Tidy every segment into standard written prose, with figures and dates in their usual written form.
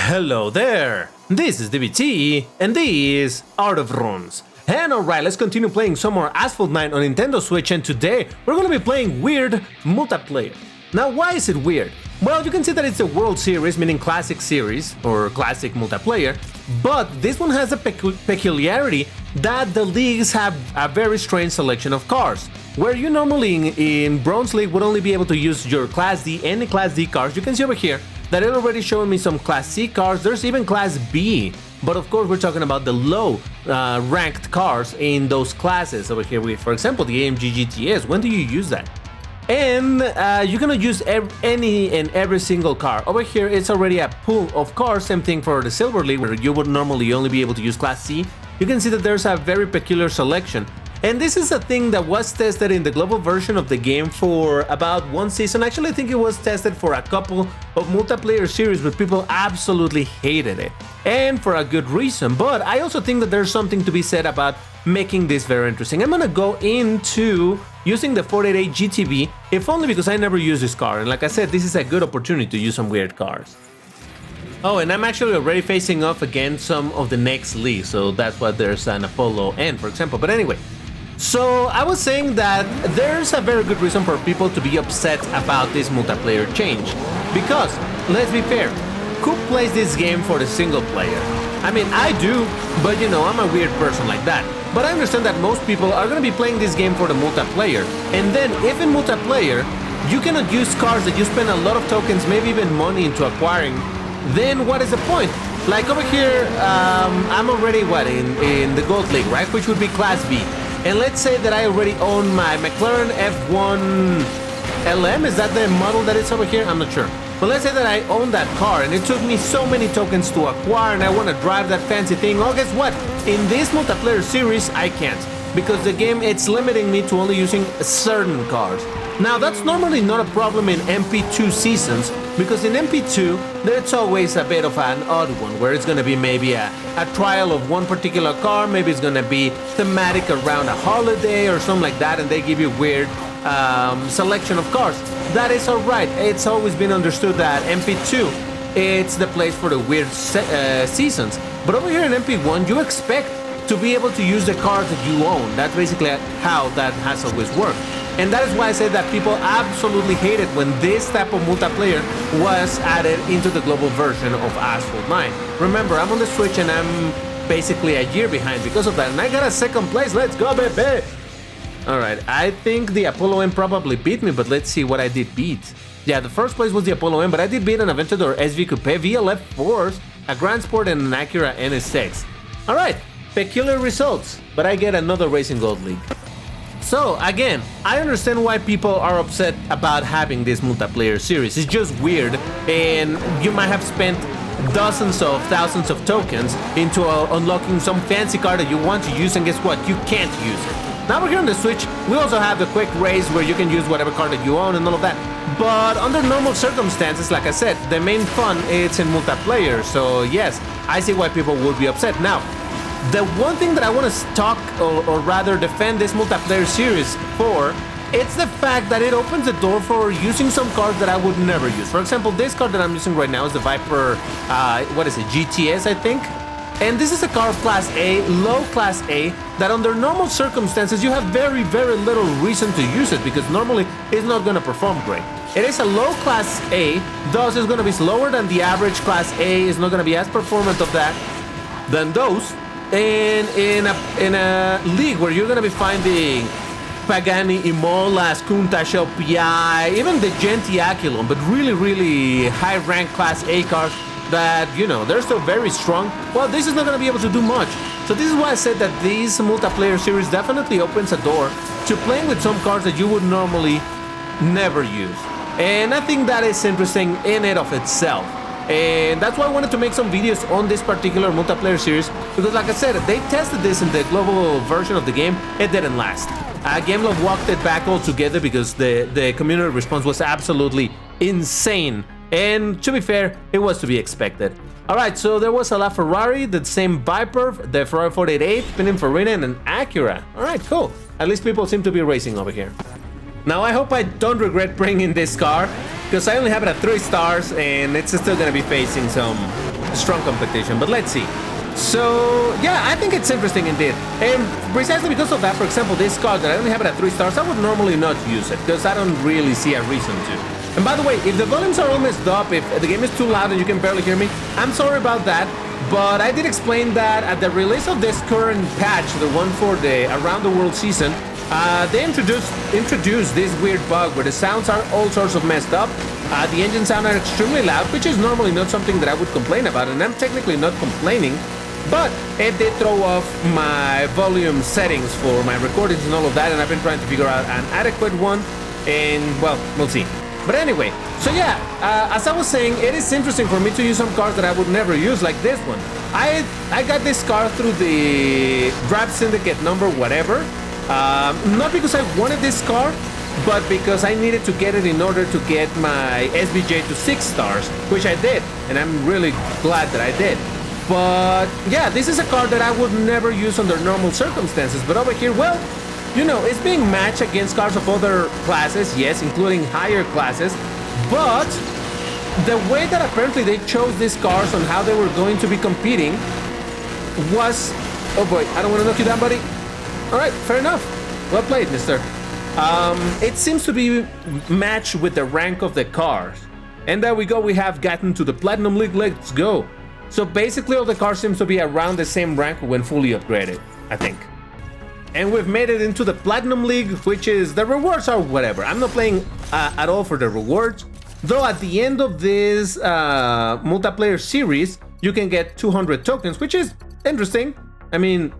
Hello there! This is DBT, and this is Art of Runes. And alright, let's continue playing some more Asphalt 9 on Nintendo Switch, and today we're gonna be playing weird multiplayer. Now, why is it weird? Well, you can see that it's a World Series, meaning Classic Series, or Classic Multiplayer, but this one has a peculiarity that the leagues have a very strange selection of cars. Where you normally in Bronze League would only be able to use your Class D and Class D cars, you can see over here that it already showing me some Class C cars, there's even Class B, but of course we're talking about the low ranked cars in those classes. Over here, for example, the AMG GTS, when do you use that? And you're gonna use any and every single car. Over here, it's already a pool of cars, same thing for the Silver League, where you would normally only be able to use Class C. You can see that there's a very peculiar selection. And this is a thing that was tested in the global version of the game for about one season. Actually, I think it was tested for a couple of multiplayer series, but people absolutely hated it. And for a good reason. But I also think that there's something to be said about making this very interesting. I'm gonna go into using the 488 GTB, if only because I never use this car. And like I said, this is a good opportunity to use some weird cars. Oh, and I'm actually already facing off against some of the next league, so that's why there's an Apollo N, for example. But anyway, so I was saying that there's a very good reason for people to be upset about this multiplayer change. Because, let's be fair, who plays this game for the single player? I mean, I do, but you know, I'm a weird person like that. But I understand that most people are going to be playing this game for the multiplayer. And then, if in multiplayer, you cannot use cars that you spend a lot of tokens, maybe even money into acquiring, then what is the point? Like over here, I'm already, in the Gold League, right? Which would be Class B. And let's say that I already own my McLaren F1 LM. Is that the model that is over here? I'm not sure. But let's say that I own that car and it took me so many tokens to acquire and I want to drive that fancy thing. Well, guess what? In this multiplayer series, I can't. Because the game, it's limiting me to only using certain cars. Now, that's normally not a problem in MP2 seasons, because in MP2, there's always a bit of an odd one, where it's going to be maybe a trial of one particular car, maybe it's going to be thematic around a holiday or something like that, and they give you weird selection of cars. That is alright. It's always been understood that MP2, it's the place for the weird seasons. But over here in MP1, you expect to be able to use the cars that you own. That's basically how that has always worked. And that is why I said that people absolutely hated when this type of multiplayer was added into the global version of Asphalt 9. Remember, I'm on the Switch and I'm basically a year behind because of that. And I got a second place. Let's go, baby! Alright, I think the Apollo M probably beat me, but let's see what I did beat. Yeah, the first place was the Apollo M, but I did beat an Aventador SV Coupe, VLF Force, a Grand Sport, and an Acura NSX. Alright, peculiar results, but I get another Racing Gold League. So, again, I understand why people are upset about having this multiplayer series. It's just weird, and you might have spent dozens of thousands of tokens into unlocking some fancy car that you want to use, and guess what? You can't use it. Now we're here on the Switch, we also have the quick race where you can use whatever car that you own and all of that. But under normal circumstances, like I said, the main fun is in multiplayer, so yes, I see why people would be upset. Now, the one thing that I want to talk, or rather defend this multiplayer series for, it's the fact that it opens the door for using some cars that I would never use. For example, this car that I'm using right now is the Viper, GTS, I think? And this is a car of Class A, low Class A, that under normal circumstances you have very, very little reason to use it, because normally it's not going to perform great. It is a low Class A, thus it's going to be slower than the average Class A, it's not going to be as performant of that than those. And in a league where you're going to be finding Pagani Imola, Countach LPI, even the Genti Aquilon, but really, really high-ranked Class A cars that, you know, they're still very strong, well, this is not going to be able to do much. So this is why I said that this multiplayer series definitely opens a door to playing with some cars that you would normally never use. And I think that is interesting in and of itself. And that's why I wanted to make some videos on this particular multiplayer series, because like I said, they tested this in the global version of the game, it didn't last. GameLove walked it back altogether because the community response was absolutely insane. And to be fair, it was to be expected. Alright, so there was a LaFerrari, the same Viper, the Ferrari 488, Pininfarina, and an Acura. Alright, cool. At least people seem to be racing over here. Now I hope I don't regret bringing this car, because I only have it at 3 stars and it's still gonna be facing some strong competition, but let's see. So, yeah, I think it's interesting indeed. And precisely because of that, for example, this card that I only have it at 3 stars, I would normally not use it, because I don't really see a reason to. And by the way, if the volumes are all messed up, if the game is too loud and you can barely hear me, I'm sorry about that. But I did explain that at the release of this current patch, the one for the Around the World season, they introduced this weird bug where the sounds are all sorts of messed up. The engine sounds are extremely loud, which is normally not something that I would complain about, and I'm technically not complaining. But it did throw off my volume settings for my recordings and all of that, and I've been trying to figure out an adequate one, and well, we'll see. But anyway, so yeah, as I was saying, it is interesting for me to use some cars that I would never use, like this one. I got this car through the Draft Syndicate number whatever, not because I wanted this car, but because I needed to get it in order to get my SBJ to 6 stars, which I did, and I'm really glad that I did. But yeah, this is a card that I would never use under normal circumstances, but over here, well, you know, it's being matched against cars of other classes, yes, including higher classes, but the way that apparently they chose these cars on how they were going to be competing was... Oh boy, I don't want to knock you down, buddy. Alright, fair enough. Well played, mister. It seems to be matched with the rank of the cars. And there we go, we have gotten to the Platinum League, let's go. So basically all the cars seems to be around the same rank when fully upgraded, I think. And we've made it into the Platinum League, which is, the rewards are whatever. I'm not playing at all for the rewards. Though at the end of this multiplayer series, you can get 200 tokens, which is interesting. I mean,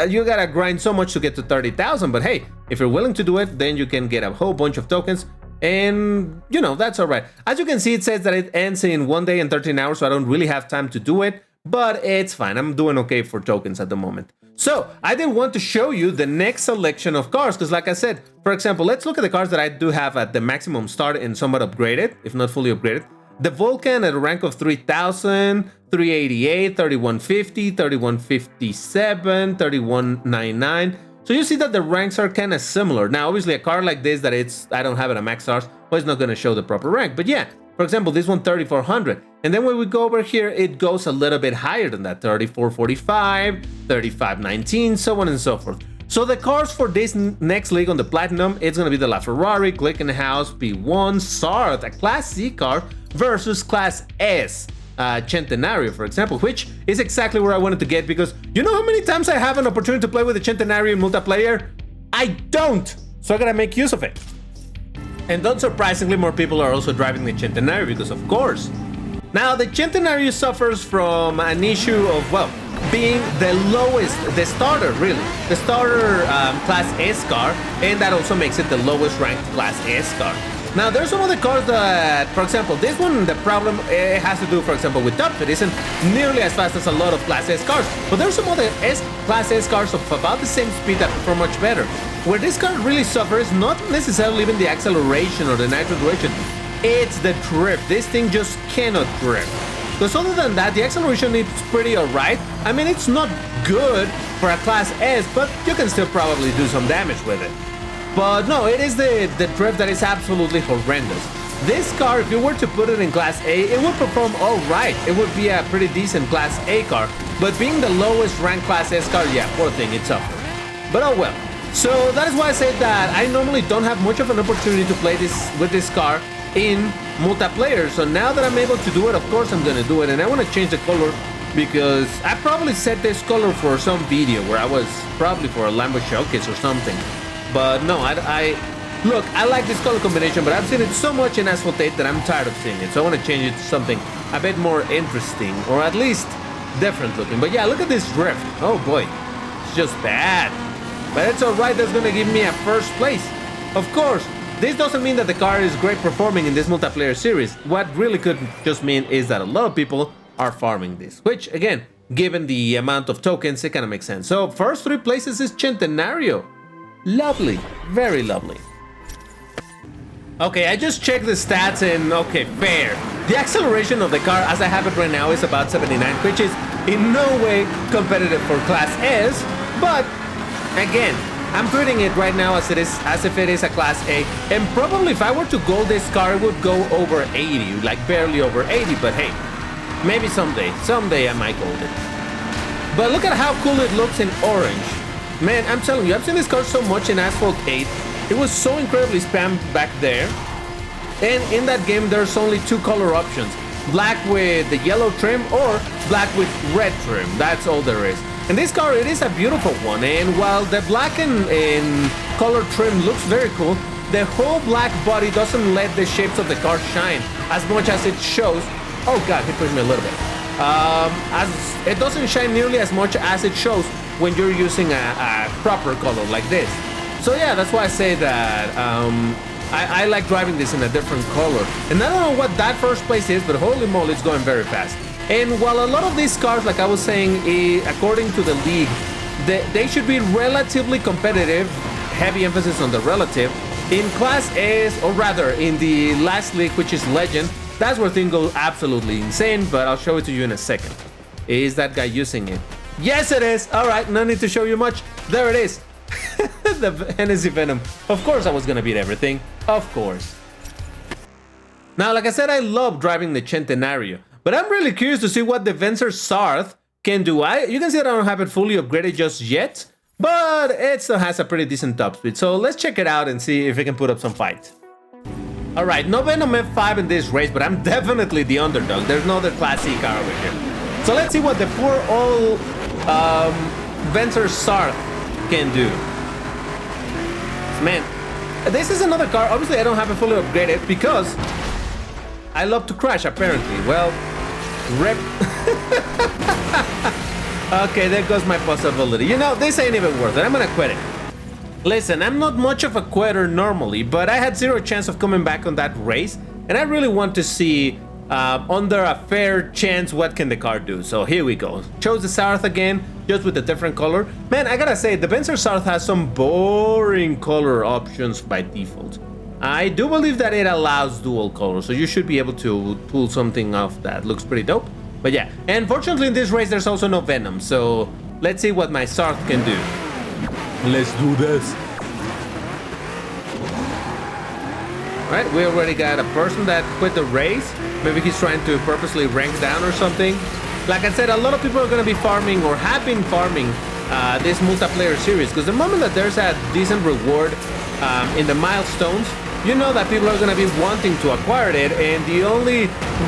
you gotta grind so much to get to 30,000, but hey, if you're willing to do it, then you can get a whole bunch of tokens. And, you know, that's all right. As you can see, it says that it ends in 1 day and 13 hours, so I don't really have time to do it. But it's fine. I'm doing okay for tokens at the moment. So, I did want to show you the next selection of cars, because like I said, for example, let's look at the cars that I do have at the maximum start and somewhat upgraded, if not fully upgraded. The Vulcan at a rank of 3,000, 388, 3150, 3157, 3199. So you see that the ranks are kind of similar. Now, obviously, a car like this that I don't have it at max stars, well, it's not going to show the proper rank. But yeah, for example, this one 3400. And then when we go over here, it goes a little bit higher than that, 3445, 3519, so on and so forth. So the cars for this next league on the Platinum, it's going to be the LaFerrari, Glickenhaus, P1, Sarth, a Class C car versus Class S. Centenario, for example, which is exactly where I wanted to get, because you know how many times I have an opportunity to play with the Centenario in multiplayer? I don't! So I gotta make use of it. And not surprisingly, more people are also driving the Centenario because, of course. Now, the Centenario suffers from an issue of, well, being the lowest, the starter, really. The starter Class S car, and that also makes it the lowest ranked Class S car. Now, there's some other cars that, for example, this one, the problem it has to do, for example, with top speed. It isn't nearly as fast as a lot of Class S cars, but there's some other Class S cars of about the same speed that perform much better. Where this car really suffers, not necessarily even the acceleration or the nitro duration, it's the drift. This thing just cannot drift. Because other than that, the acceleration is pretty alright. I mean, it's not good for a Class S, but you can still probably do some damage with it. But no, it is the drift that is absolutely horrendous. This car, if you were to put it in Class A, it would perform alright. It would be a pretty decent Class A car. But being the lowest ranked Class S car, yeah, poor thing, it suffered. But oh well. So that is why I said that I normally don't have much of an opportunity to play with this car in multiplayer. So now that I'm able to do it, of course I'm gonna do it. And I want to change the color because I probably set this color for some video where I was probably for a Lambo showcase or something. But no, look, I like this color combination, but I've seen it so much in Asphalt 8 that I'm tired of seeing it. So I want to change it to something a bit more interesting, or at least different looking. But yeah, look at this drift. Oh boy, it's just bad. But it's alright, that's gonna give me a first place. Of course, this doesn't mean that the car is great performing in this multiplayer series. What really could just mean is that a lot of people are farming this, which again, given the amount of tokens, it kind of makes sense. So first 3 places is Centenario. Lovely, very lovely. Okay, I just checked the stats and okay, fair. The acceleration of the car as I have it right now is about 79, which is in no way competitive for Class S, but again, I'm treating it right now as if it is a Class A, and probably if I were to gold this car, it would go over 80, like barely over 80, but hey, Maybe someday. Someday I might gold it. But look at how cool it looks in orange. Man, I'm telling you, I've seen this car so much in Asphalt 8. It was so incredibly spammed back there. And in that game, there's only two color options. Black with the yellow trim or black with red trim. That's all there is. And this car, it is a beautiful one. And while the black and color trim looks very cool, the whole black body doesn't let the shapes of the car shine as much as it shows. Oh God, he pushed me a little bit. As it doesn't shine nearly as much as it shows when you're using a proper color like this. So yeah, that's why I say that I like driving this in a different color. And I don't know what that first place is, but holy moly, it's going very fast. And while a lot of these cars, like I was saying, according to the league, they should be relatively competitive, heavy emphasis on the relative. In Class S, or rather in the last league, which is Legend, that's where things go absolutely insane, but I'll show it to you in a second. Is that guy using it? Yes, it is. All right, no need to show you much. There it is. The Hennessy Venom. Of course I was gonna beat everything. Of course. Now, like I said, I love driving the Centenario, but I'm really curious to see what the Vencer Sarth can do. You can see that I don't have it fully upgraded just yet, but it still has a pretty decent top speed. So let's check it out and see if it can put up some fight. All right, no Venom F5 in this race, but I'm definitely the underdog. There's no other Class C car over here. So let's see what the poor old Vencer Sarth can do. Man, this is another car. Obviously, I don't have it fully upgraded because I love to crash, apparently. Well, rep. Okay, there goes my possibility. You know, this ain't even worth it. I'm gonna quit it. Listen, I'm not much of a quitter normally, but I had zero chance of coming back on that race, and I really want to see under a fair chance what can the car do. So here we go. Chose the Sarth again, just with a different color. Man, I gotta say, the Vencer Sarth has some boring color options by default. I do believe that it allows dual colors, so you should be able to pull something off that looks pretty dope. But yeah, and fortunately in this race there's also no Venom, so let's see what my Sarth can do. Let's do this. Alright, we already got a person that quit the race. Maybe he's trying to purposely rank down or something. Like I said, a lot of people are going to be farming or have been farming this multiplayer series, because the moment that there's a decent reward in the milestones, you know that people are going to be wanting to acquire it, and the only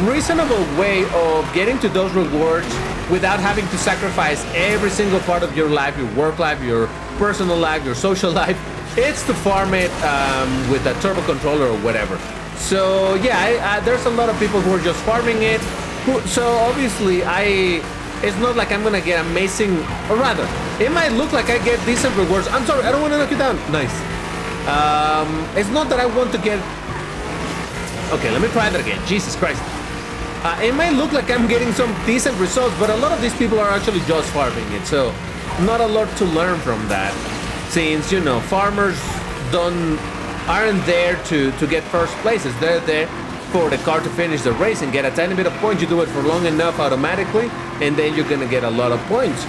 reasonable way of getting to those rewards without having to sacrifice every single part of your life, your work life, your personal life, your social life, it's to farm it with a turbo controller or whatever. So yeah, there's a lot of people who are just farming it. So obviously it's not like I'm gonna get amazing, or rather, it might look like I get decent rewards. I'm sorry, I don't want to knock you down. Nice. It's not that I want to get... Okay, let me try that again. Jesus Christ. It might look like I'm getting some decent results, but a lot of these people are actually just farming it, so not a lot to learn from that. Since, you know, farmers aren't there to get first places. They're there for the car to finish the race and get a tiny bit of points. You do it for long enough automatically, and then you're gonna get a lot of points.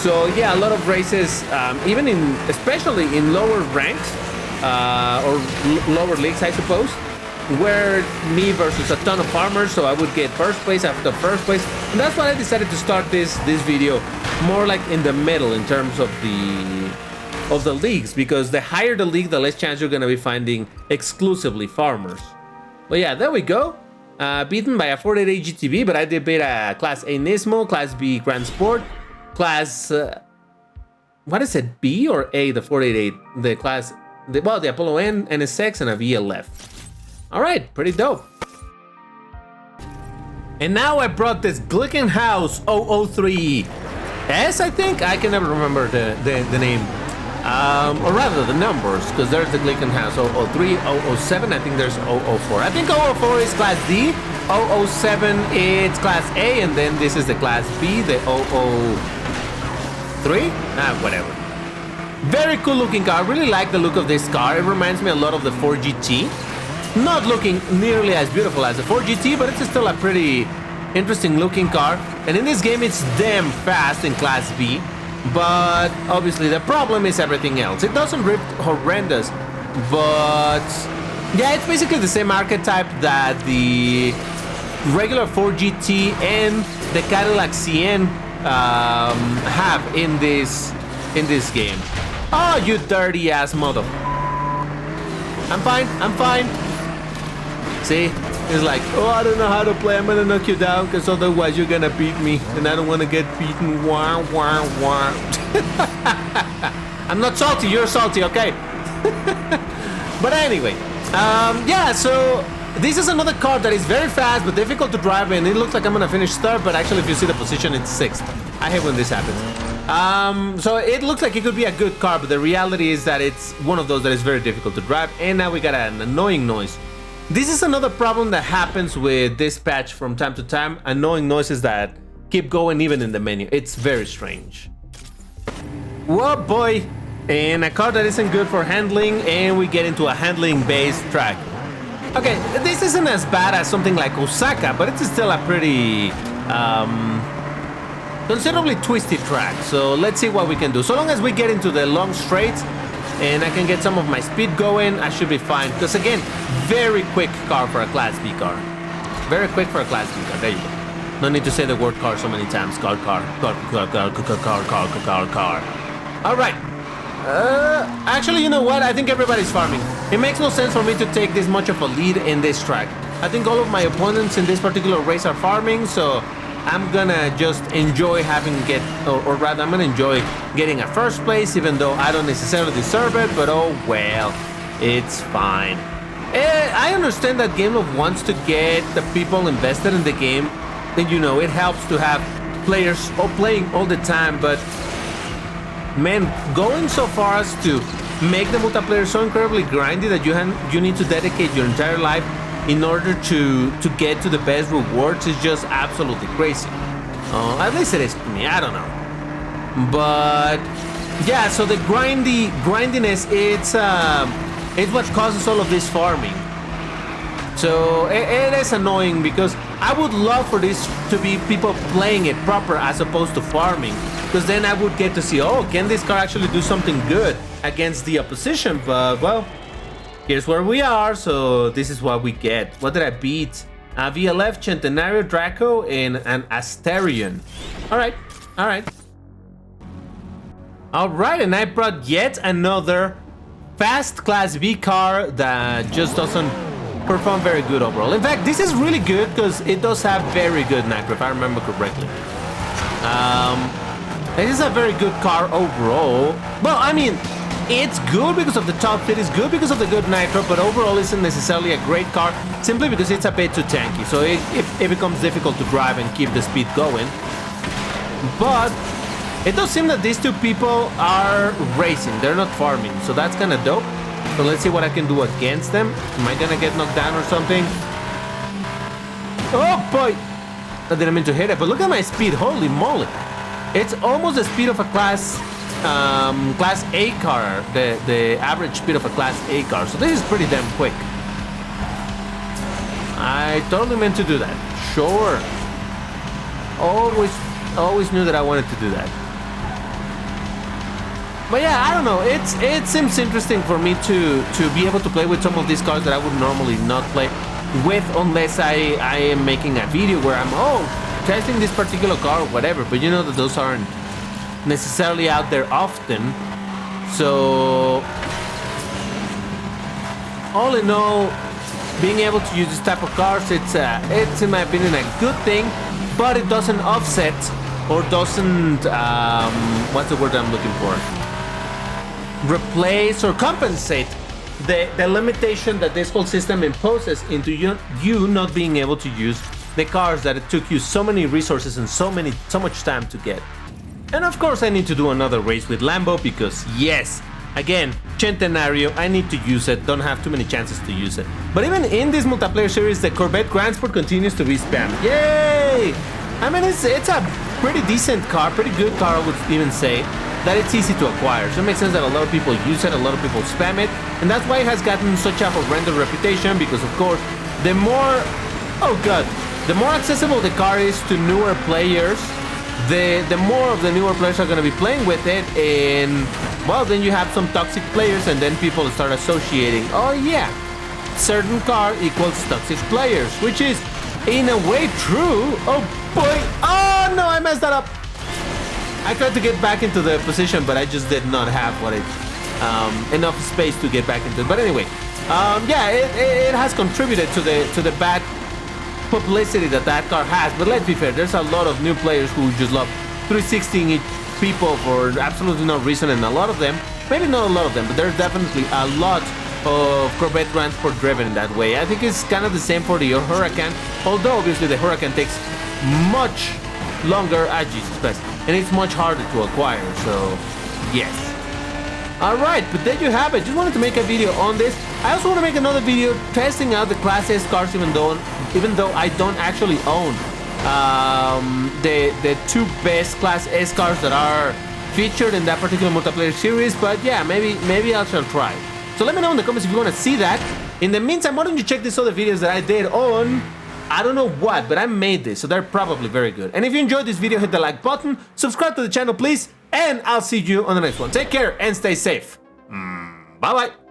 So yeah, a lot of races, especially in lower ranks, or lower leagues, I suppose, where me versus a ton of farmers, so I would get first place after first place. And that's why I decided to start this video more like in the middle in terms of the leagues, because the higher the league, the less chance you're gonna be finding exclusively farmers. But yeah, there we go. Beaten by a 488 GTB, but I did beat a Class A Nismo, Class B Grand Sport, Class... what is it, B or A, the 488? The Class... well, the Apollo N, NSX, and a VLF. Alright, pretty dope. And now I brought this Glickenhaus 003 S, I think? I can never remember the name. Or rather the numbers, because there's the Glickenhaus 003, 007, I think there's 004. I think 004 is Class D, 007 is Class A, and then this is the Class B, the 003? Whatever. Very cool looking car. I really like the look of this car. It reminds me a lot of the 4GT. Not looking nearly as beautiful as the 4GT, but it's still a pretty interesting looking car. And in this game, it's damn fast in Class B. But obviously the problem is everything else. It doesn't rip horrendous, but yeah, it's basically the same archetype that the regular Ford GT and the Cadillac CN have in this game. Oh, you dirty ass mother! I'm fine. See, it's like, oh, I don't know how to play. I'm gonna knock you down because otherwise you're gonna beat me, and I don't want to get beaten. Wah wah wah. I'm not salty. You're salty, okay? But anyway, yeah. So this is another car that is very fast but difficult to drive, and it looks like I'm gonna finish third. But actually, if you see the position, it's sixth. I hate when this happens. So it looks like it could be a good car, but the reality is that it's one of those that is very difficult to drive. And now we got an annoying noise. This is another problem that happens with this patch from time to time. Annoying noises that keep going even in the menu. It's very strange. Whoa, boy. And a car that isn't good for handling, and we get into a handling-based track. Okay, this isn't as bad as something like Osaka, but it's still a pretty considerably twisty track. So let's see what we can do. So long as we get into the long straights and I can get some of my speed going, I should be fine. Because again, very quick car for a Class B car. Very quick for a Class B car. There you go. No need to say the word car so many times. Car. All right. Actually, you know what? I think everybody's farming. It makes no sense for me to take this much of a lead in this track. I think all of my opponents in this particular race are farming, so I'm gonna just enjoy or rather, I'm gonna enjoy getting a first place, even though I don't necessarily deserve it, but oh well, it's fine. I understand that GameLove wants to get the people invested in the game, and you know, it helps to have players playing all the time, but man, going so far as to make the multiplayer so incredibly grindy that you need to dedicate your entire life in order to get to the best rewards is just absolutely crazy. At least it is to me, I don't know. But yeah, so the grindiness, it's what causes all of this farming. So it is annoying because I would love for this to be people playing it proper as opposed to farming, because then I would get to see, oh, can this car actually do something good against the opposition? But well, here's where we are, so this is what we get. What did I beat? VLF, Centenario, Draco, and an Asterion. Alright. Alright, and I brought yet another fast Class B car that just doesn't perform very good overall. In fact, this is really good because it does have very good nitro, if I remember correctly. This is a very good car overall. Well, I mean, it's good because of the top speed, it's good because of the good nitro, but overall isn't necessarily a great car simply because it's a bit too tanky. So it becomes difficult to drive and keep the speed going. But it does seem that these two people are racing, they're not farming, so that's kind of dope. So let's see what I can do against them. Am I gonna get knocked down or something? Oh boy! I didn't mean to hit it, but look at my speed, holy moly! It's almost the speed of a Class A car, the average speed of a Class A car. So this is pretty damn quick. I totally meant to do that. Sure. Always knew that I wanted to do that. But yeah, I don't know. It seems interesting for me to be able to play with some of these cars that I would normally not play with unless I am making a video where I'm testing this particular car or whatever. But you know that those aren't necessarily out there often. So all in all, being able to use this type of cars, it's in my opinion a good thing, but it doesn't offset or doesn't what's the word I'm looking for? Replace or compensate the limitation that this whole system imposes into you not being able to use the cars that it took you so many resources and so much time to get. And of course I need to do another race with Lambo because yes, again, Centenario, I need to use it, don't have too many chances to use it. But even in this multiplayer series, the Corvette Grand Sport continues to be spammed. Yay! I mean, it's a pretty decent car, pretty good car I would even say, that it's easy to acquire. So it makes sense that a lot of people use it, a lot of people spam it, and that's why it has gotten such a horrendous reputation because of course, the more accessible the car is to newer players, the more of the newer players are going to be playing with it, and well, then you have some toxic players and then people start associating, oh yeah, certain car equals toxic players, which is in a way, true. Oh boy. Oh no, I messed that up. I tried to get back into the position, but I just did not have enough space to get back into it. But anyway, yeah, it has contributed to the bad publicity that car has. But let's be fair, there's a lot of new players who just love 316 people for absolutely no reason, and a lot of them, maybe not a lot of them, but there's definitely a lot of Corvette transport driven in that way. I think it's kind of the same for the Huracan, although obviously the Huracan takes much longer, Jesus Christ, and it's much harder to acquire, so yes. Alright, but there you have it. Just wanted to make a video on this. I also want to make another video testing out the Class S cars, even though I don't actually own the two best Class S cars that are featured in that particular multiplayer series. But yeah, maybe I shall try. So let me know in the comments if you want to see that. In the meantime, why don't you check these other videos that I did on, I don't know what, but I made this, so they're probably very good. And if you enjoyed this video, hit the like button, subscribe to the channel please, and I'll see you on the next one. Take care and stay safe. Bye bye.